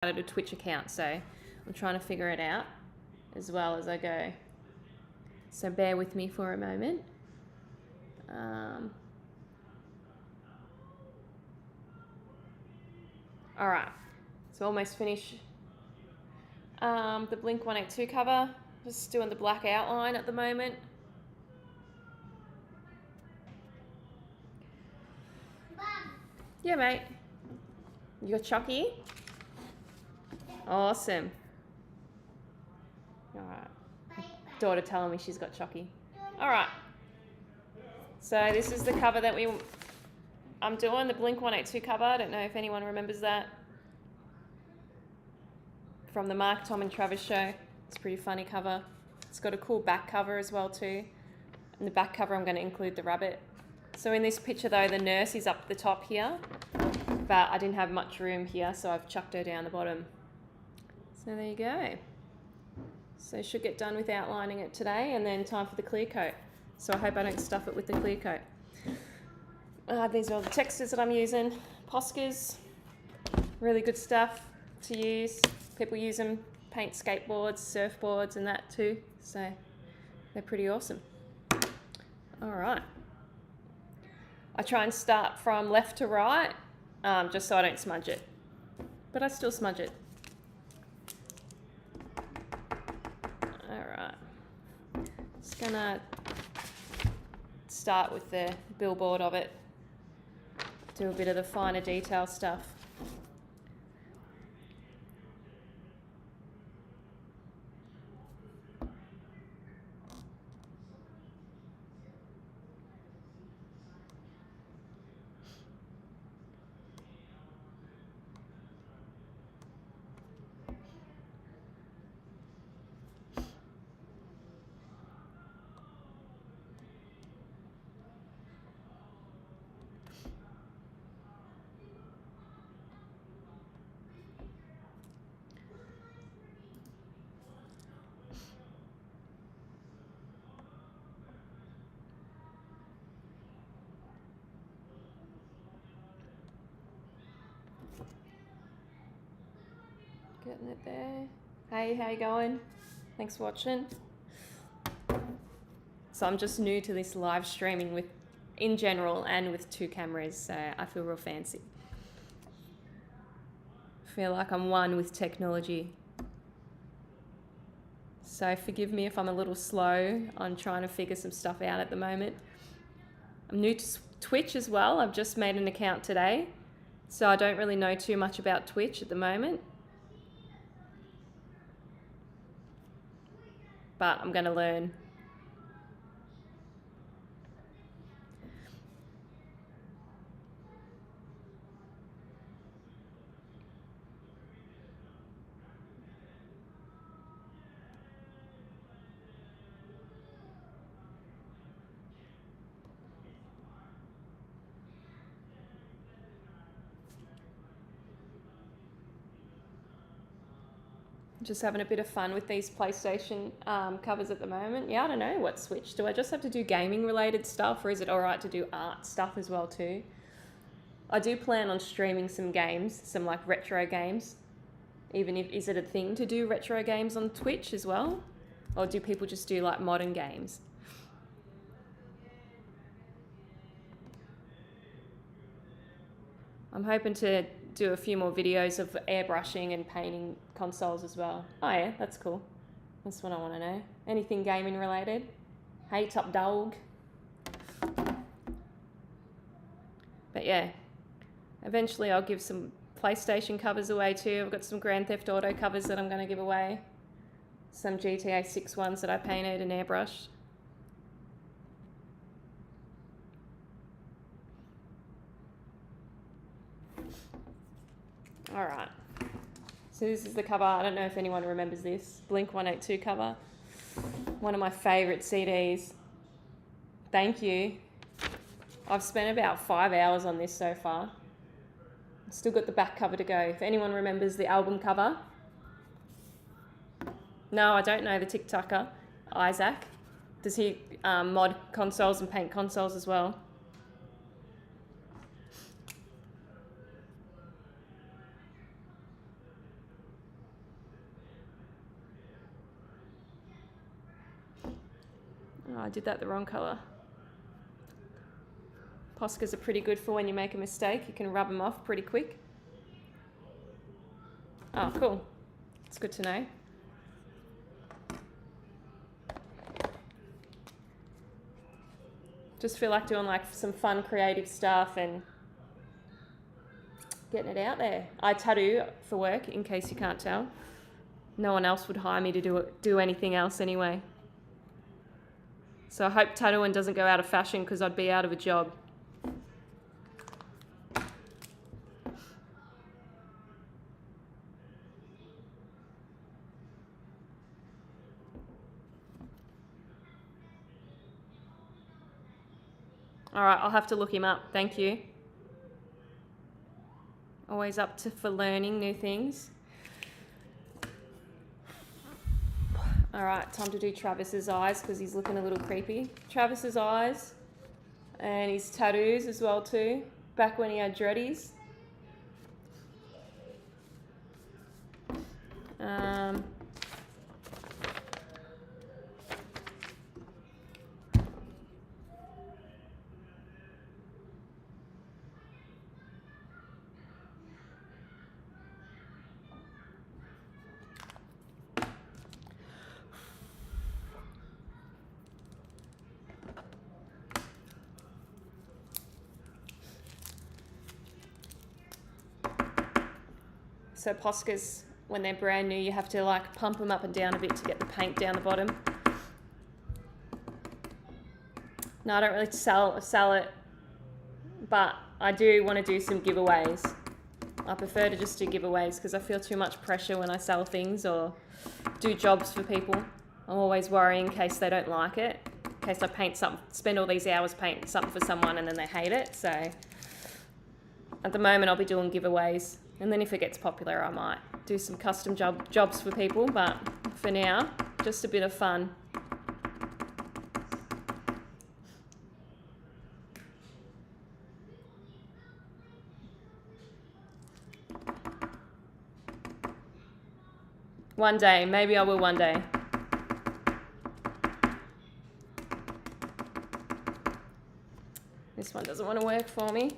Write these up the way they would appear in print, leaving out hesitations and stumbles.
started a Twitch account, so I'm trying to figure it out as well as I go. So bear with me for a moment. All right, so almost finished the Blink-182 cover. Just doing the black outline at the moment. Yeah, mate. You got Chucky? Awesome. All right. Daughter telling me she's got Chucky. All right. So this is the cover that I'm doing, the Blink-182 cover. I don't know if anyone remembers that. From the Mark, Tom and Travis show. It's a pretty funny cover. It's got a cool back cover as well too. In the back cover I'm going to include the rabbit. So in this picture though, the nurse is up the top here, but I didn't have much room here, so I've chucked her down the bottom. So there you go. So should get done with outlining it today, and then time for the clear coat. So I hope I don't stuff it with the clear coat. These are all the textures that I'm using. Poscas, really good stuff to use. People use them, paint skateboards, surfboards and that too. So they're pretty awesome. All right. I try and start from left to right, just so I don't smudge it. But I still smudge it. All right. Just gonna start with the billboard of it. Do a bit of the finer detail stuff. Getting it there. Hey, how you going? Thanks for watching. So I'm just new to this live streaming in general and with 2 cameras, so I feel real fancy. I feel like I'm one with technology. So forgive me if I'm a little slow. I'm trying to figure some stuff out at the moment. I'm new to Twitch as well. I've just made an account today, so I don't really know too much about Twitch at the moment. But I'm going to learn. Just having a bit of fun with these PlayStation covers at the moment. Yeah, I don't know what Switch. Do I just have to do gaming related stuff, or is it all right to do art stuff as well too? I do plan on streaming some games, some like retro games. Is it a thing to do retro games on Twitch as well? Or do people just do like modern games? I'm hoping to do a few more videos of airbrushing and painting consoles as well. Oh yeah, that's cool. That's what I want to know. Anything gaming related? Hey, top dog. But yeah, eventually I'll give some PlayStation covers away too. I've got some Grand Theft Auto covers that I'm going to give away. Some GTA 6 ones that I painted and airbrushed. All right. So this is the cover. I don't know if anyone remembers this. Blink-182 cover. One of my favourite CDs. Thank you. I've spent about 5 hours on this so far. Still got the back cover to go. If anyone remembers the album cover. No, I don't know the TikToker. Isaac. Does he mod consoles and paint consoles as well? Oh, I did that the wrong colour. Poscas are pretty good for when you make a mistake. You can rub them off pretty quick. Oh, cool. It's good to know. Just feel like doing like some fun creative stuff and getting it out there. I tattoo for work, in case you can't tell. No one else would hire me to do anything else anyway. So I hope tattooing doesn't go out of fashion, because I'd be out of a job. All right, I'll have to look him up. Thank you. Always up for learning new things. All right, time to do Travis's eyes, because he's looking a little creepy. Travis's eyes and his tattoos as well too. Back when he had dreadies. So Poscas, when they're brand new, you have to like pump them up and down a bit to get the paint down the bottom. No, I don't really sell it, but I do want to do some giveaways. I prefer to just do giveaways because I feel too much pressure when I sell things or do jobs for people. I'm always worrying in case they don't like it, in case I paint something, spend all these hours painting something for someone and then they hate it. So at the moment I'll be doing giveaways, and then if it gets popular I might do some custom jobs for people, but for now, just a bit of fun. One day, maybe I will one day. This one doesn't want to work for me.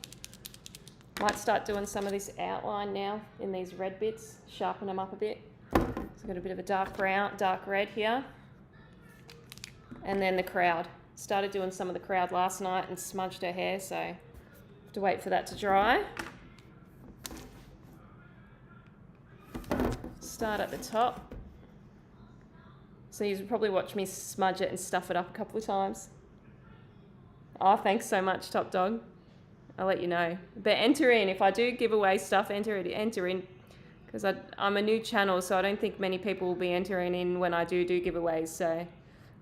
Might start doing some of this outline now in these red bits, sharpen them up a bit. So I've got a bit of a dark brown, dark red here. And then the crowd. Started doing some of the crowd last night and smudged her hair, so I have to wait for that to dry. Start at the top. So you probably watch me smudge it and stuff it up a couple of times. Oh, thanks so much, Top Dog. I'll let you know. But enter in. If I do give away stuff, enter in. Because I'm a new channel, so I don't think many people will be entering in when I do giveaways. So,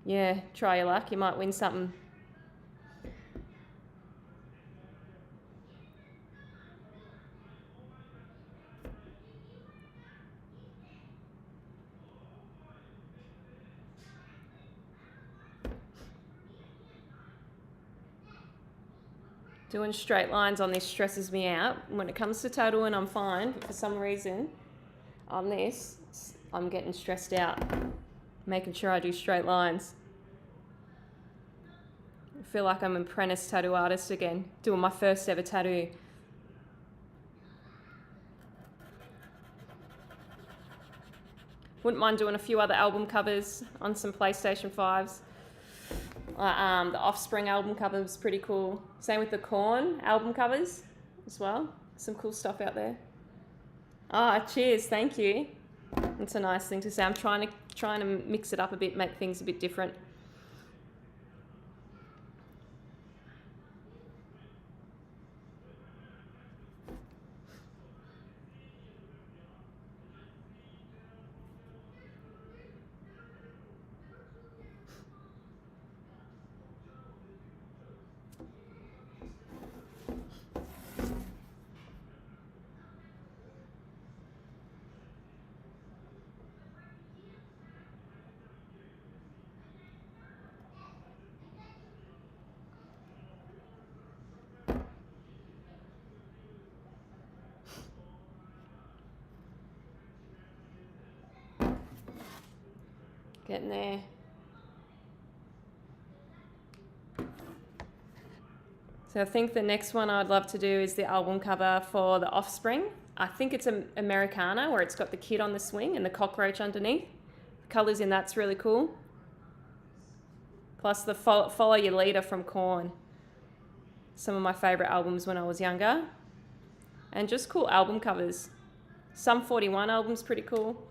yeah, try your luck. You might win something. Doing straight lines on this stresses me out. When it comes to tattooing, I'm fine. But for some reason, on this, I'm getting stressed out. Making sure I do straight lines. I feel like I'm an apprentice tattoo artist again. Doing my first ever tattoo. Wouldn't mind doing a few other album covers on some PlayStation 5s. The Offspring album cover was pretty cool. Same with the Korn album covers as well. Some cool stuff out there. Cheers, thank you. It's a nice thing to say. I'm trying to mix it up a bit, make things a bit different. Getting there. So I think the next one I'd love to do is the album cover for The Offspring. I think it's Americana, where it's got the kid on the swing and the cockroach underneath. The colours in that's really cool. Plus the Follow Your Leader from Korn. Some of my favourite albums when I was younger. And just cool album covers. Sum 41 album's pretty cool.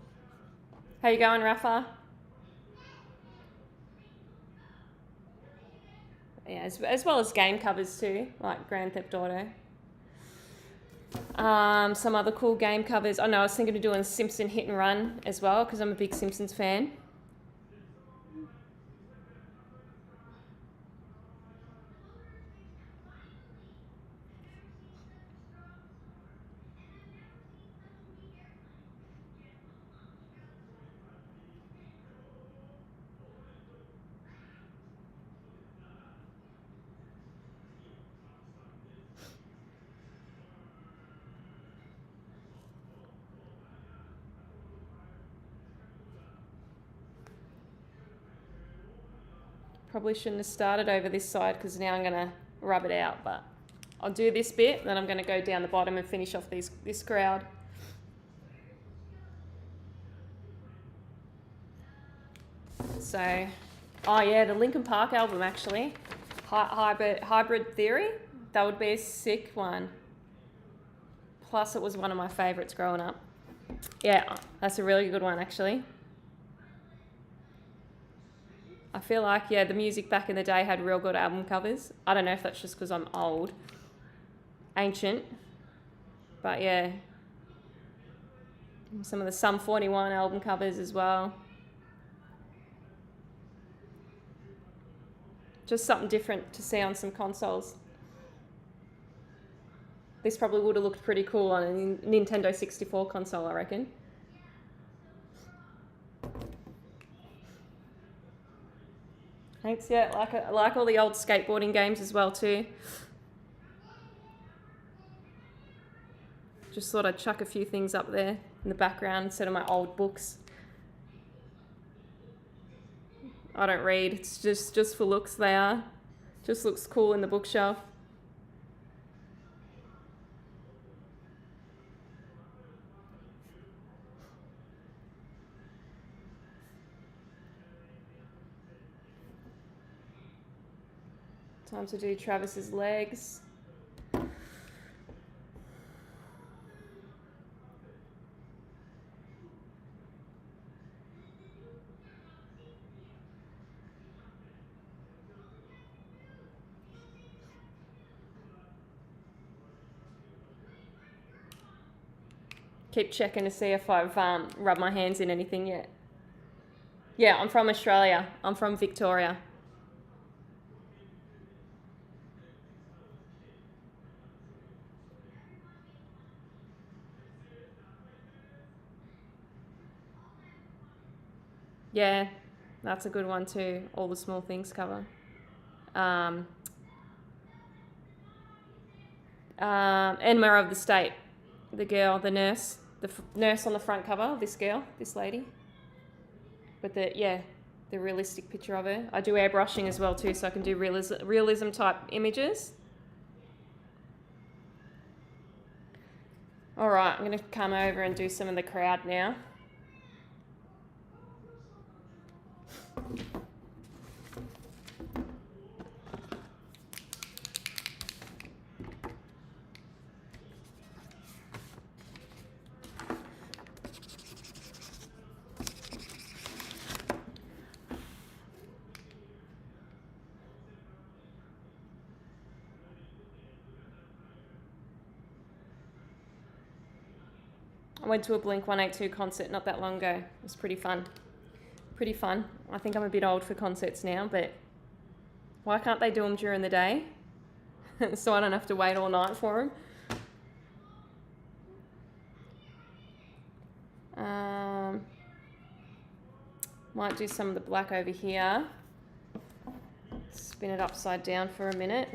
How you going, Rafa? Yeah, as well as game covers too, like Grand Theft Auto. Some other cool game covers. Oh no, I was thinking of doing Simpson Hit and Run as well, because I'm a big Simpsons fan. Probably shouldn't have started over this side because now I'm going to rub it out, but I'll do this bit, then I'm going to go down the bottom and finish off this crowd. So, oh yeah, the Linkin Park album actually, Hybrid Theory, that would be a sick one. Plus it was one of my favourites growing up. Yeah, that's a really good one actually. I feel like, yeah, the music back in the day had real good album covers. I don't know if that's just because I'm old, ancient, but yeah. Some of the Sum 41 album covers as well. Just something different to see on some consoles. This probably would have looked pretty cool on a Nintendo 64 console, I reckon. Thanks, yeah, I like all the old skateboarding games as well too. Just thought I'd chuck a few things up there in the background instead of my old books. I don't read, it's just for looks they are. Just looks cool in the bookshelf. Time to do Travis's legs. Keep checking to see if I've rubbed my hands in anything yet. Yeah, I'm from Australia. I'm from Victoria. Yeah, that's a good one too. All the Small Things cover. Enema of the State. The girl, the nurse. The nurse on the front cover, this girl, this lady. But the realistic picture of her. I do airbrushing as well too, so I can do realism type images. All right, I'm going to come over and do some of the crowd now. I went to a Blink-182 concert not that long ago. It was pretty fun. Pretty fun. I think I'm a bit old for concerts now, but why can't they do them during the day? So I don't have to wait all night for them. Might do some of the black over here. Spin it upside down for a minute.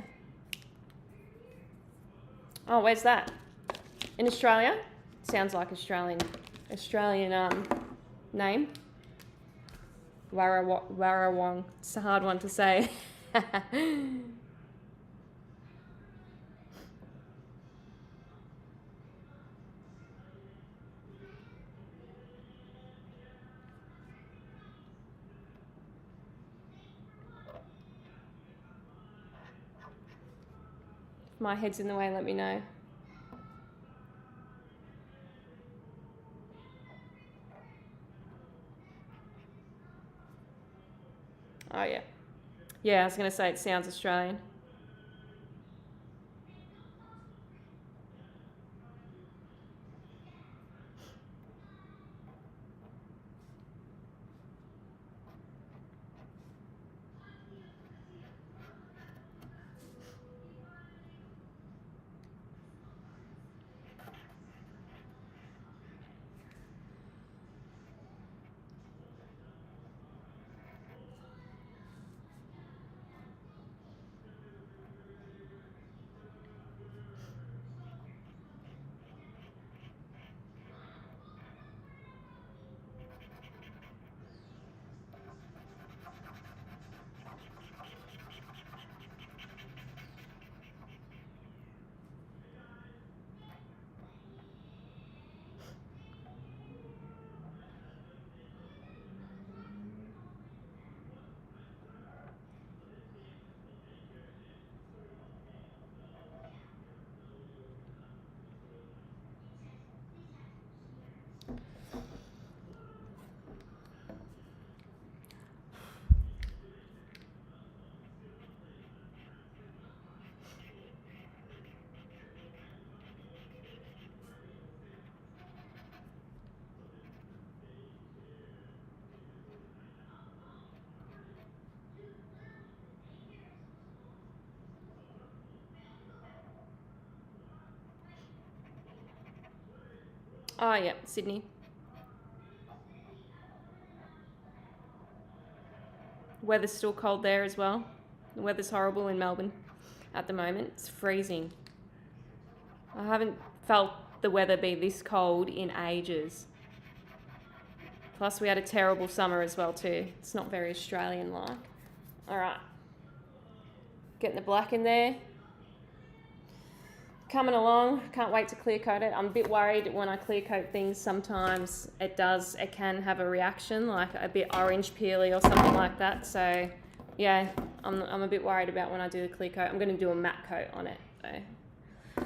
Oh, where's that? In Australia? Sounds like Australian name. Warrawong. It's a hard one to say. If my head's in the way, let me know. Oh, yeah. Yeah, I was going to say it sounds Australian. Oh, yeah, Sydney. Weather's still cold there as well. The weather's horrible in Melbourne at the moment. It's freezing. I haven't felt the weather be this cold in ages. Plus, we had a terrible summer as well too. It's not very Australian-like. All right. Getting the black in there. Coming along. Can't wait to clear coat it. I'm a bit worried when I clear coat things. Sometimes it can have a reaction, like a bit orange peely or something like that. So, yeah, I'm a bit worried about when I do the clear coat. I'm going to do a matte coat on it though.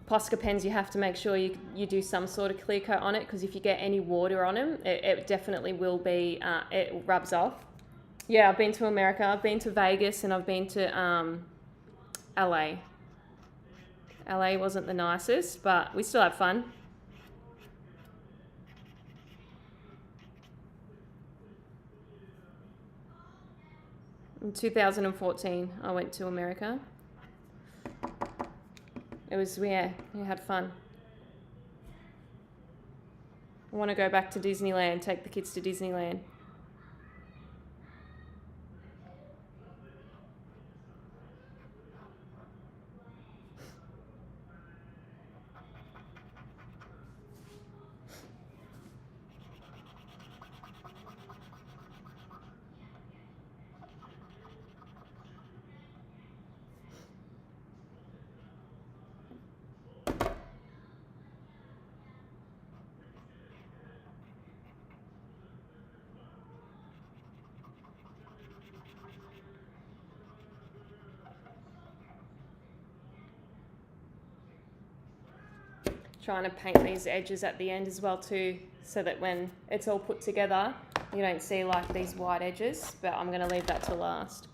Posca pens, you have to make sure you do some sort of clear coat on it, because if you get any water on them, it definitely will be, it rubs off. Yeah, I've been to America, I've been to Vegas, and I've been to LA. LA wasn't the nicest, but we still had fun. In 2014, I went to America. It was, yeah, we had fun. I want to go back to Disneyland, take the kids to Disneyland. Trying to paint these edges at the end as well too, so that when it's all put together, you don't see like these white edges, but I'm going to leave that to last.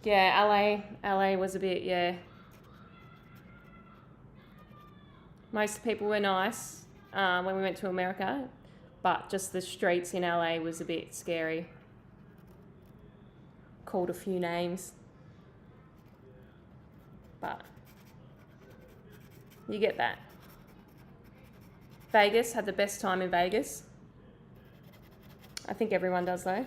Yeah, LA was a bit, yeah. Most people were nice when we went to America, but just the streets in LA was a bit scary. Called a few names, but you get that. Vegas, had the best time in Vegas. I think everyone does though.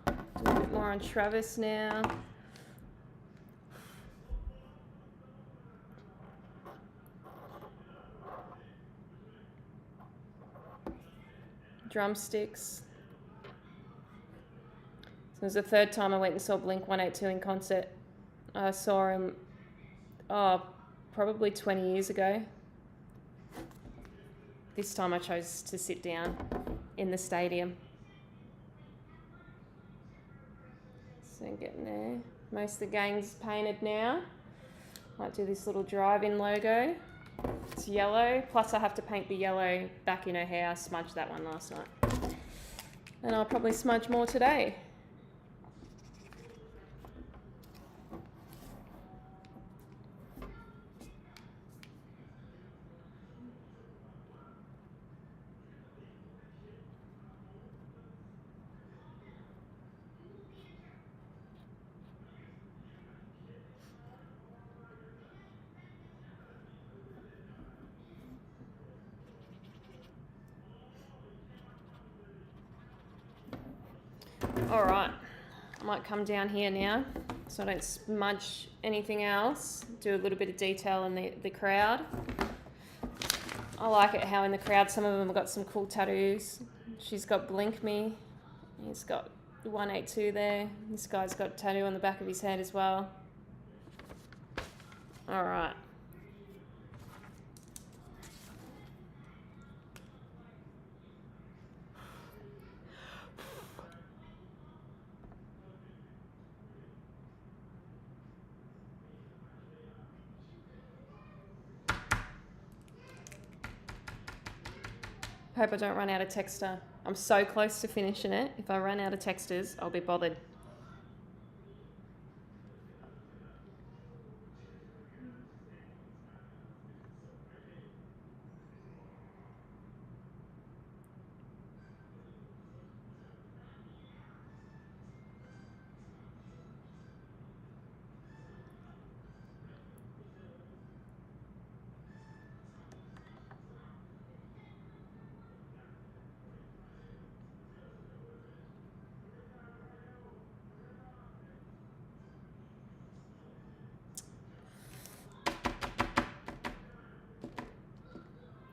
Do a bit more on Travis now. Drumsticks. So it was the third time I went and saw Blink-182 in concert. I saw him probably 20 years ago. This time I chose to sit down in the stadium. So getting there. Most of the gang's painted now. Might do this little drive-in logo. It's yellow, plus I have to paint the yellow back in her hair. I smudged that one last night. And I'll probably smudge more today. All right, I might come down here now so I don't smudge anything else. Do a little bit of detail in the crowd. I like it how in the crowd some of them have got some cool tattoos. She's got Blink Me. He's got 182 there. This guy's got a tattoo on the back of his head as well. All right. Hope I don't run out of texter. I'm so close to finishing it. If I run out of texters, I'll be bothered.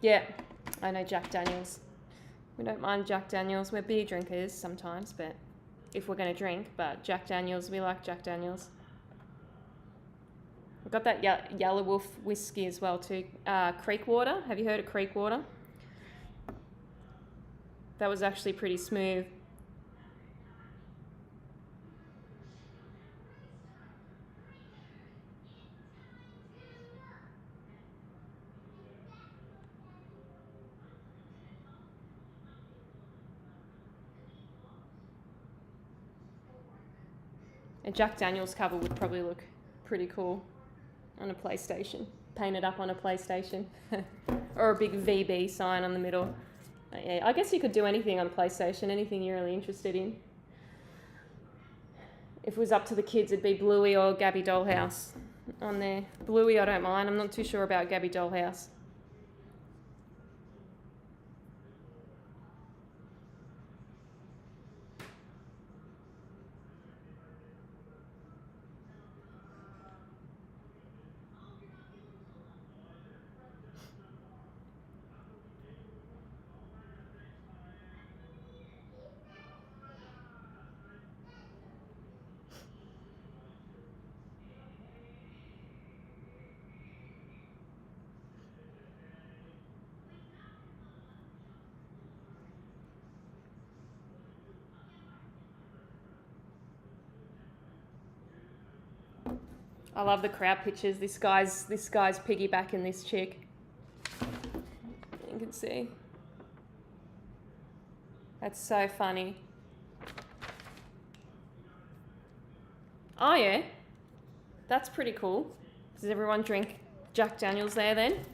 Yeah, I know Jack Daniels. We don't mind Jack Daniels. We're beer drinkers sometimes, but if we're going to drink, but Jack Daniels, we like Jack Daniels. We've got that Yellow Wolf whiskey as well too. Creek Water. Have you heard of Creek Water? That was actually pretty smooth. A Jack Daniels cover would probably look pretty cool on a PlayStation. Painted up on a PlayStation. Or a big VB sign on the middle. Yeah, I guess you could do anything on a PlayStation, anything you're really interested in. If it was up to the kids, it'd be Bluey or Gabby Dollhouse on there. Bluey I don't mind. I'm not too sure about Gabby Dollhouse. I love the crowd pictures. This guy's piggybacking this chick. You can see. That's so funny. Oh yeah, that's pretty cool. Does everyone drink Jack Daniels there then?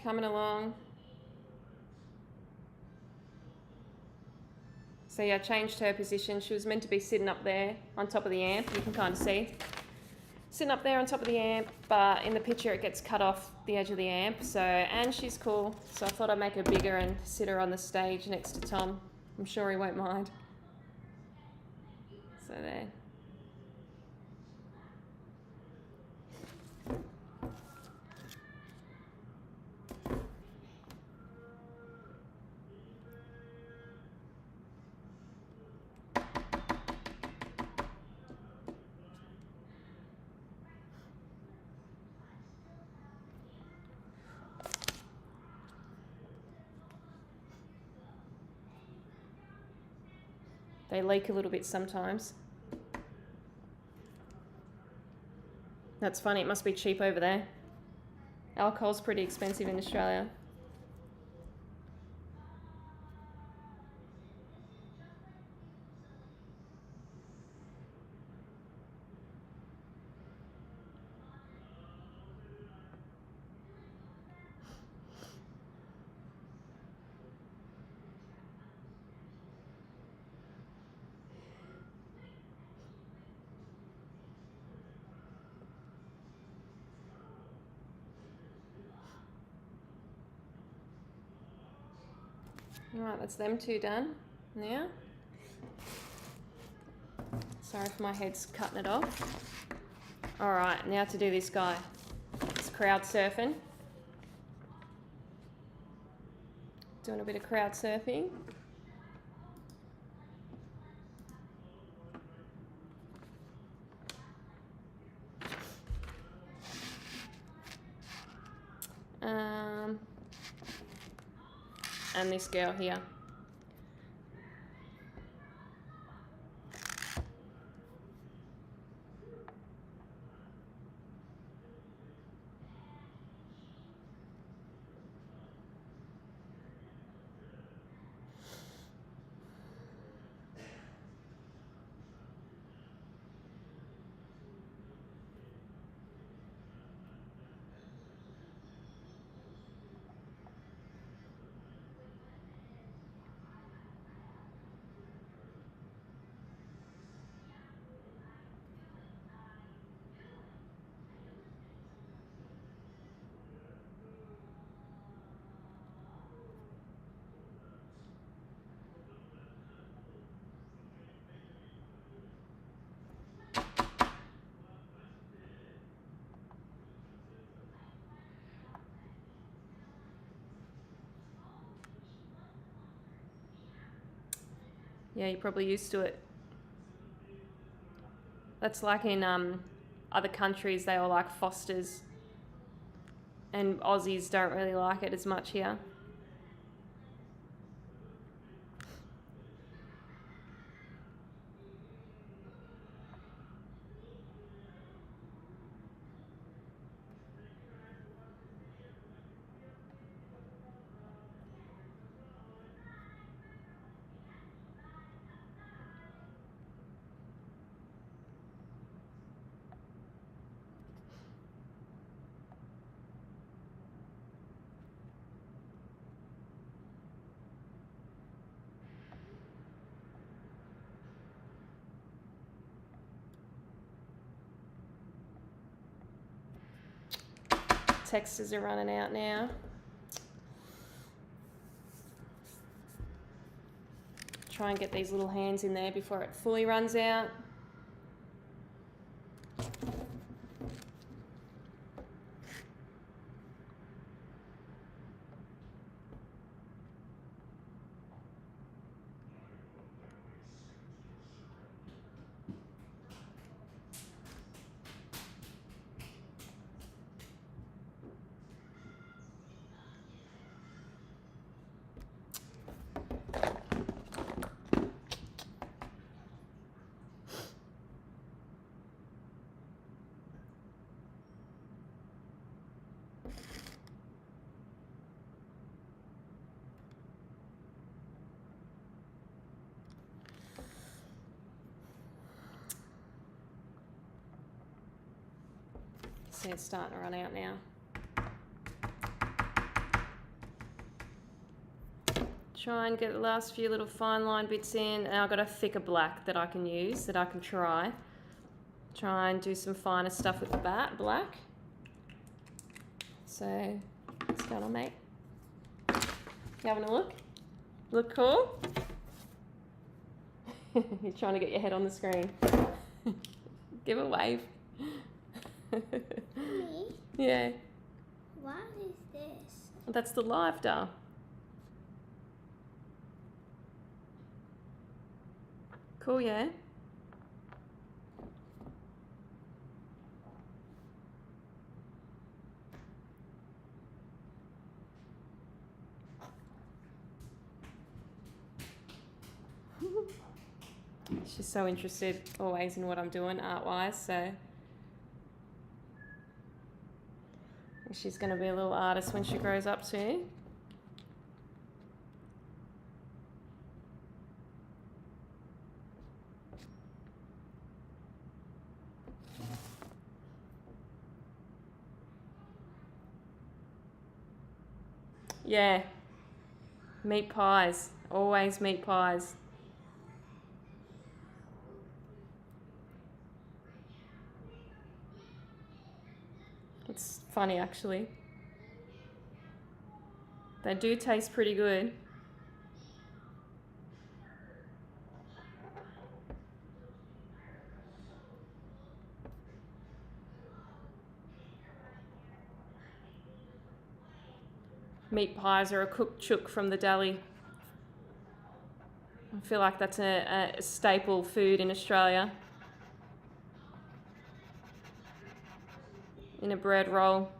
coming along. So yeah, I changed her position. She was meant to be sitting up there on top of the amp. You can kind of see. Sitting up there on top of the amp, but in the picture it gets cut off the edge of the amp. So, and she's cool. So I thought I'd make her bigger and sit her on the stage next to Tom. I'm sure he won't mind. So there. They leak a little bit sometimes. That's funny, it must be cheap over there. Alcohol's pretty expensive in Australia. Alright, that's them two done. Now, sorry if my head's cutting it off. Alright, now to do this guy. It's crowd surfing. Doing a bit of crowd surfing. And this girl here. Yeah, you're probably used to it. That's like in other countries, they all like Fosters. And Aussies don't really like it as much here. Textures are running out now. Try and get these little hands in there before it fully runs out. See, it's starting to run out now. try and get the last few little fine line bits in, and I've got a thicker black that I can use, that I can try. Try and do some finer stuff with the black. So, what's going on, mate? You having a look? Look cool? You're trying to get your head on the screen. Give a wave. Me? Yeah. What is this? That's the live doll. Cool, yeah? She's so interested always in what I'm doing art-wise, so she's going to be a little artist when she grows up too. Yeah, meat pies, always meat pies. It's funny actually. They do taste pretty good. Meat pies are a cooked chook from the deli. I feel like that's a staple food in Australia. In a bread roll.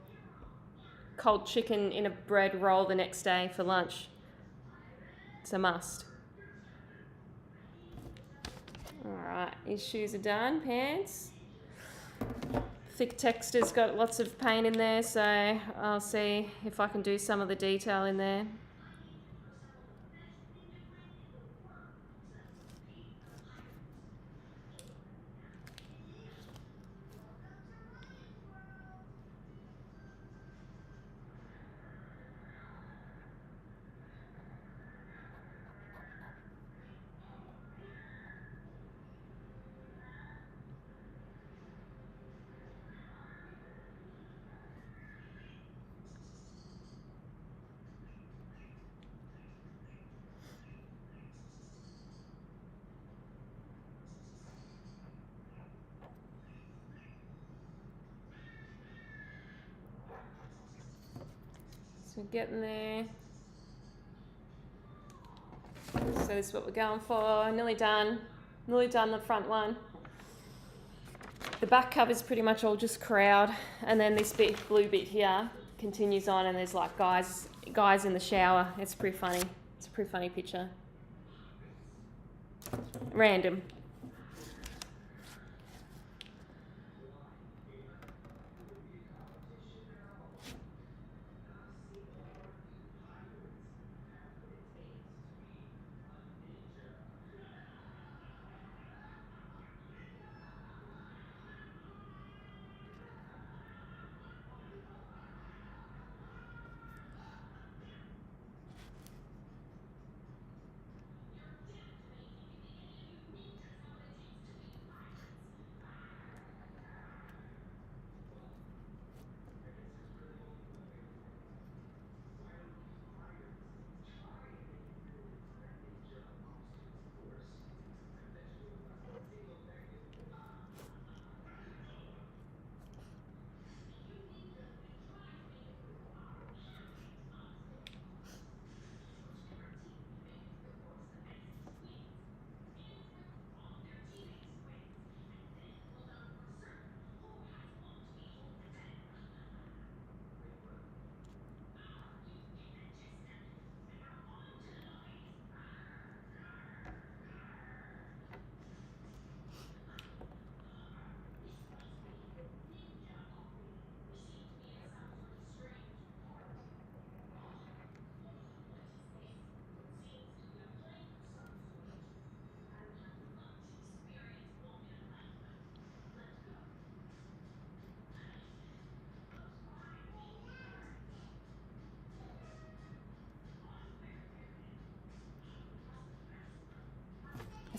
Cold chicken in a bread roll the next day for lunch. It's a must. Alright, his shoes are done, pants. Thick texture's got lots of paint in there, so I'll see if I can do some of the detail in there. So we're getting there. So this is what we're going for. Nearly done. Nearly done the front one. The back cover's pretty much all just crowd, and then this big blue bit here continues on, and there's like guys in the shower. It's pretty funny. It's a pretty funny picture. Random.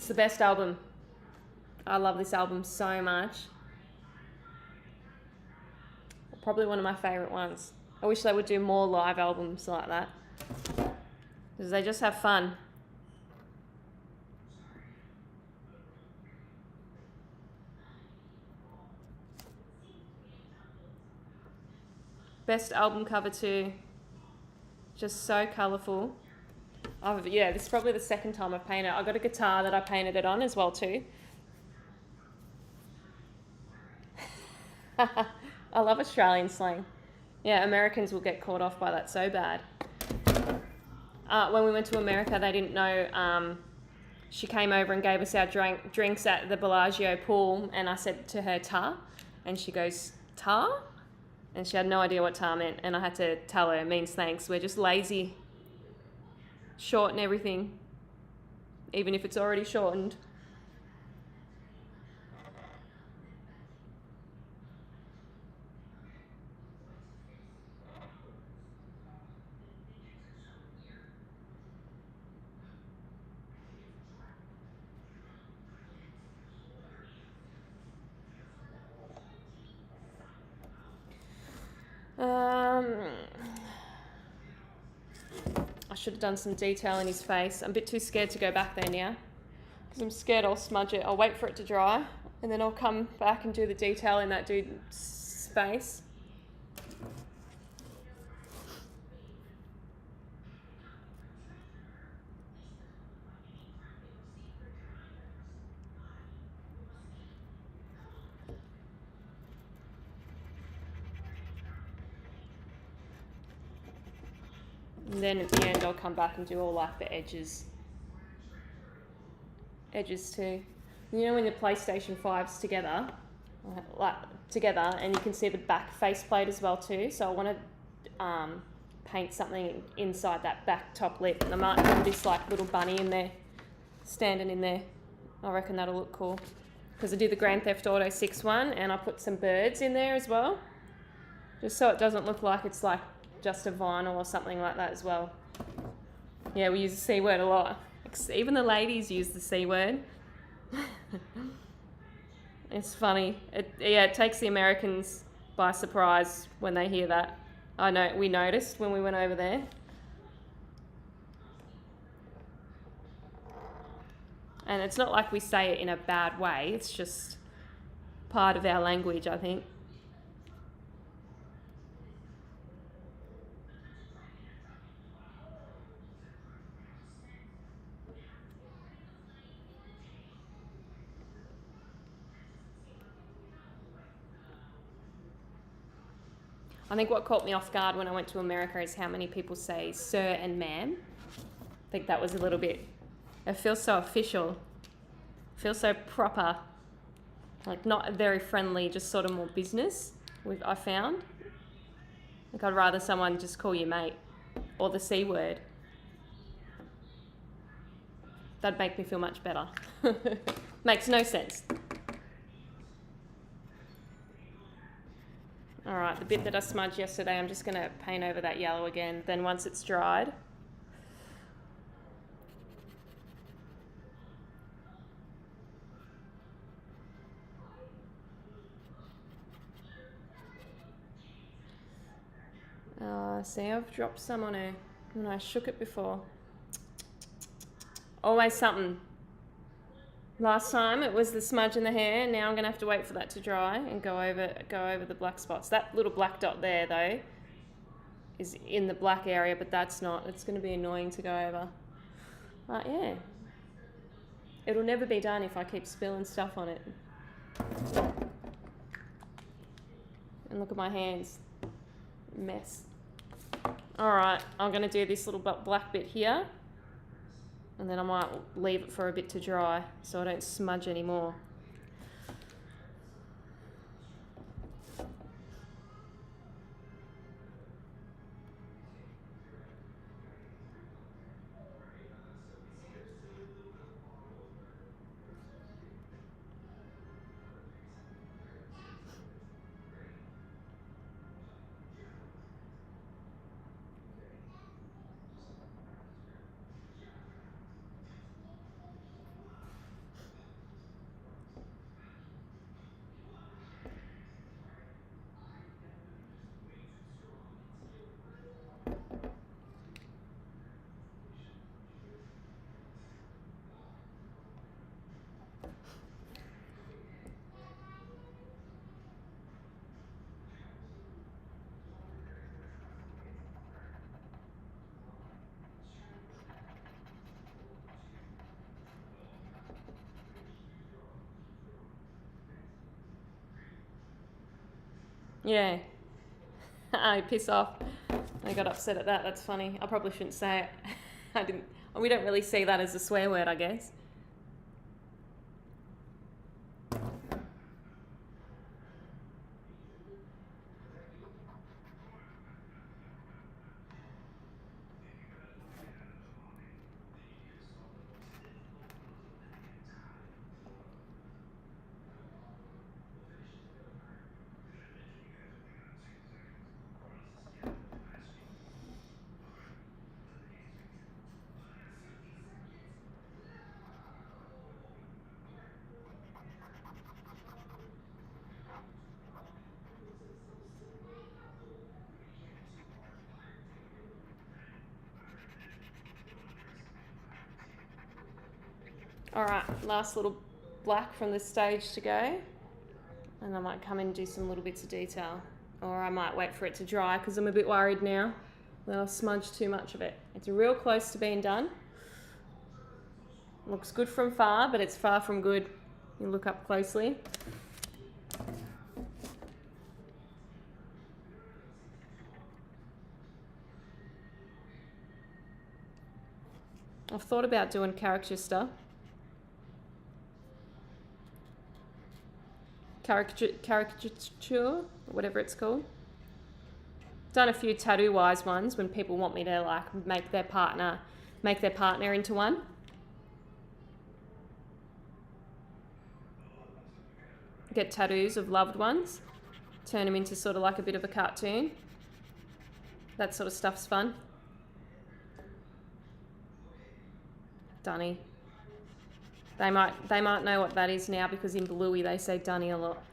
It's the best album. I love this album so much. Probably one of my favourite ones. I wish they would do more live albums like that, because they just have fun. Best album cover too. Just so colourful. Yeah, this is probably the second time I've painted it. I got a guitar that I painted it on as well too. I love Australian slang. Yeah, Americans will get caught off by that so bad. When we went to America, they didn't know. She came over and gave us our drinks at the Bellagio pool, and I said to her, "Tar," and she goes, "Tar?" And she had no idea what tar meant, and I had to tell her it means thanks. We're just lazy. Shorten everything, even if it's already shortened. I should have done some detail in his face. I'm a bit too scared to go back there now, because I'm scared I'll smudge it. I'll wait for it to dry, and then I'll come back and do the detail in that dude's face. And then at the end I'll come back and do all like the edges too. You know when the PlayStation 5's together, and you can see the back faceplate as well too. So I want to paint something inside that back top lip, and I might have this like little bunny in there, standing in there. I reckon that'll look cool, because I did the Grand Theft Auto 6 one, and I put some birds in there as well, just so it doesn't look like it's like just a vinyl or something like that as well. Yeah, we use the C word a lot. Even the ladies use the C word. It's funny. It takes the Americans by surprise when they hear that. I know, we noticed when we went over there. And it's not like we say it in a bad way, it's just part of our language, I think. I think what caught me off guard when I went to America is how many people say sir and ma'am. I think that was a little bit, it feels so official, feels so proper, like not very friendly, just sort of more business, I found. Like I'd rather someone just call you mate, or the C word. That'd make me feel much better. Makes no sense. All right, the bit that I smudged yesterday, I'm just going to paint over that yellow again. Then once it's dried, see, I've dropped some on her when I shook it before. Always something. Last time it was the smudge in the hair. Now I'm going to have to wait for that to dry and go over the black spots. That little black dot there, though, is in the black area, but that's not. It's going to be annoying to go over. But yeah, it'll never be done if I keep spilling stuff on it. And look at my hands. Mess. Alright, I'm going to do this little black bit here. And then I might leave it for a bit to dry so I don't smudge anymore. Yeah. I piss off. I got upset at that. That's funny. I probably shouldn't say it. I didn't. We don't really see that as a swear word, I guess. Alright, last little black from this stage to go. And I might come in and do some little bits of detail. Or I might wait for it to dry because I'm a bit worried now that I've smudged too much of it. It's real close to being done. Looks good from far, but it's far from good. You look up closely. I've thought about doing caricature, whatever it's called. Done a few tattoo wise ones when people want me to like make their partner into one. Get tattoos of loved ones, turn them into sort of like a bit of a cartoon. That sort of stuff's fun. Dunny. They might know what that is now because in Bluey they say dunny a lot.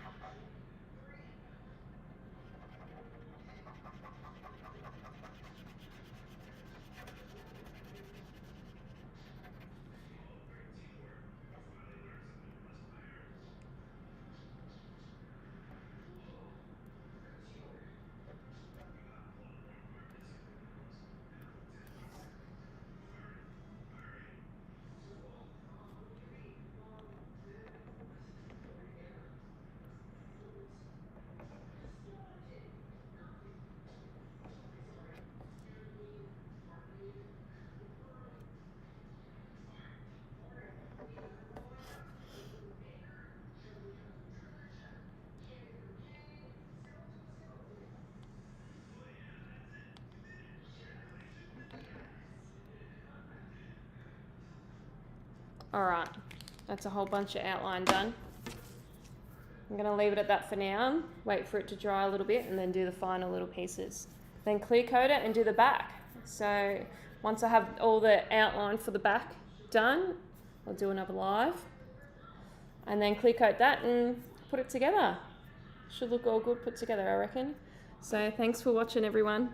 Alright, that's a whole bunch of outline done. I'm going to leave it at that for now, wait for it to dry a little bit and then do the final little pieces. Then clear coat it and do the back. So once I have all the outline for the back done, I'll do another live and then clear coat that and put it together. Should look all good put together, I reckon. So thanks for watching, everyone.